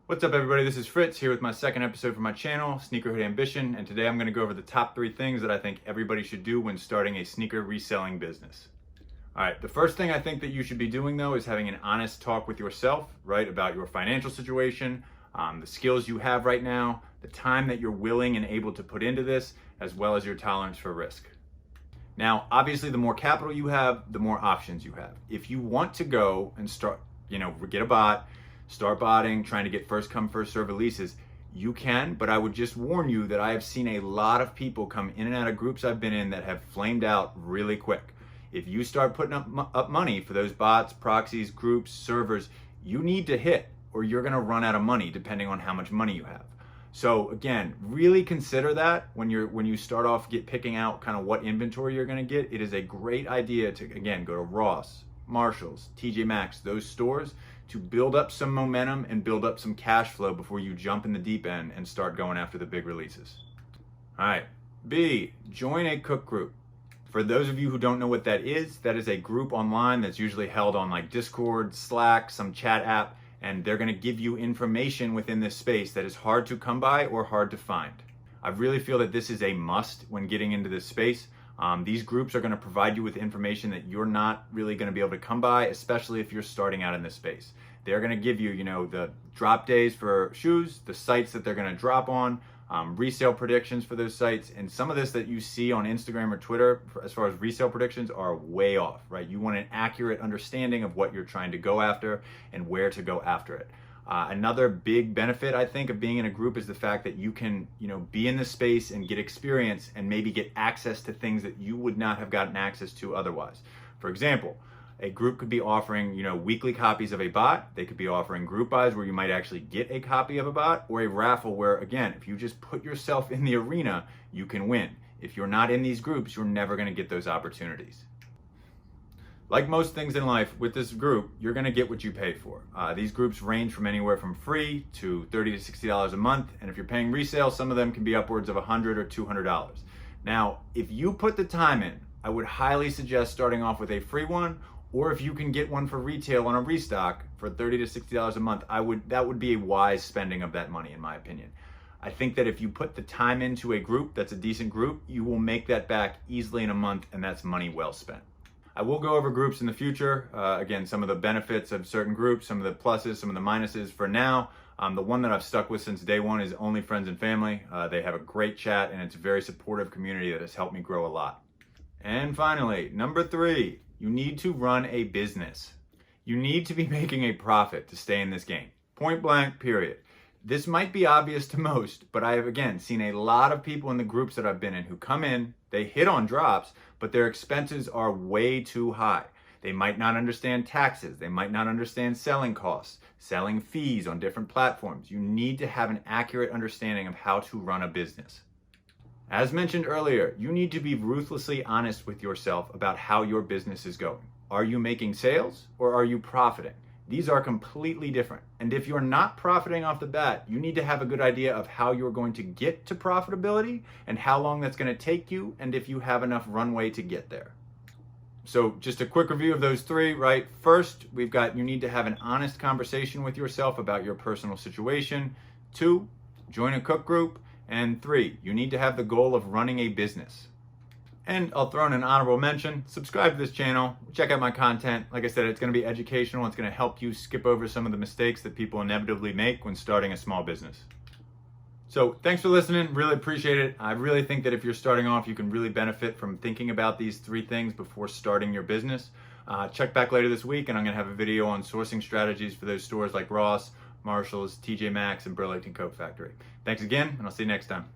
What's up, everybody? This is Fritz here with my second episode for my channel, Sneakerhead Ambition, and today I'm going to go over the top 3 things that I think everybody should do when starting a sneaker reselling business. All right, the first thing I think that you should be doing though is having an honest talk with yourself, right, about your financial situation, the skills you have right now, the time that you're willing and able to put into this, as well as your tolerance for risk. Now, obviously, the more capital you have, the more options you have. If you want to go and start, get a bot, start botting, trying to get first come, first serve releases, you can, but I would just warn you that I have seen a lot of people come in and out of groups I've been in that have flamed out really quick. If you start putting up money for those bots, proxies, groups, servers, you need to hit or you're gonna run out of money depending on how much money you have. So again, really consider that when you start off picking out kind of what inventory you're gonna get. It is a great idea to, again, go to Ross, Marshalls, TJ Maxx, those stores, to build up some momentum and build up some cash flow before you jump in the deep end and start going after the big releases. All right, B, join a cook group. For those of you who don't know what that is a group online that's usually held on like Discord, Slack, some chat app, and they're gonna give you information within this space that is hard to come by or hard to find. I really feel that this is a must when getting into this space. These groups are gonna provide you with information that you're not really gonna be able to come by, especially if you're starting out in this space. They're gonna give you, the drop days for shoes, the sites that they're gonna drop on, resale predictions for those sites, and some of this that you see on Instagram or Twitter as far as resale predictions are way off, right? You want an accurate understanding of what you're trying to go after and where to go after it. Another big benefit, I think, of being in a group is the fact that you can, be in the space and get experience and maybe get access to things that you would not have gotten access to otherwise. For example, a group could be offering, weekly copies of a bot. They could be offering group buys where you might actually get a copy of a bot, or a raffle where, again, if you just put yourself in the arena, you can win. If you're not in these groups, you're never going to get those opportunities. Like most things in life, with this group, you're gonna get what you pay for. These groups range from anywhere from free to $30 to $60 a month, and if you're paying resale, some of them can be upwards of $100 or $200. Now, if you put the time in, I would highly suggest starting off with a free one, or if you can get one for retail on a restock for $30 to $60 a month, that would be a wise spending of that money, in my opinion. I think that if you put the time into a group that's a decent group, you will make that back easily in a month, and that's money well spent. I will go over groups in the future. Again, some of the benefits of certain groups, some of the pluses, some of the minuses. For now, the one that I've stuck with since day one is Only Friends and Family. They have a great chat and it's a very supportive community that has helped me grow a lot. And finally, number 3, you need to run a business. You need to be making a profit to stay in this game. Point blank, period. This might be obvious to most, but I have, again, seen a lot of people in the groups that I've been in who come in, they hit on drops, but their expenses are way too high. They might not understand taxes. They might not understand selling costs, selling fees on different platforms. You need to have an accurate understanding of how to run a business. As mentioned earlier, you need to be ruthlessly honest with yourself about how your business is going. Are you making sales or are you profiting? These are completely different. And if you're not profiting off the bat, you need to have a good idea of how you're going to get to profitability and how long that's going to take you and if you have enough runway to get there. So just a quick review of those 3, right? First, we've got you need to have an honest conversation with yourself about your personal situation. 2, join a cook group. And 3, you need to have the goal of running a business. And I'll throw in an honorable mention, subscribe to this channel, check out my content. Like I said, it's gonna be educational. It's gonna help you skip over some of the mistakes that people inevitably make when starting a small business. So thanks for listening, really appreciate it. I really think that if you're starting off, you can really benefit from thinking about these 3 things before starting your business. Check back later this week and I'm gonna have a video on sourcing strategies for those stores like Ross, Marshalls, TJ Maxx, and Burlington Coat Factory. Thanks again, and I'll see you next time.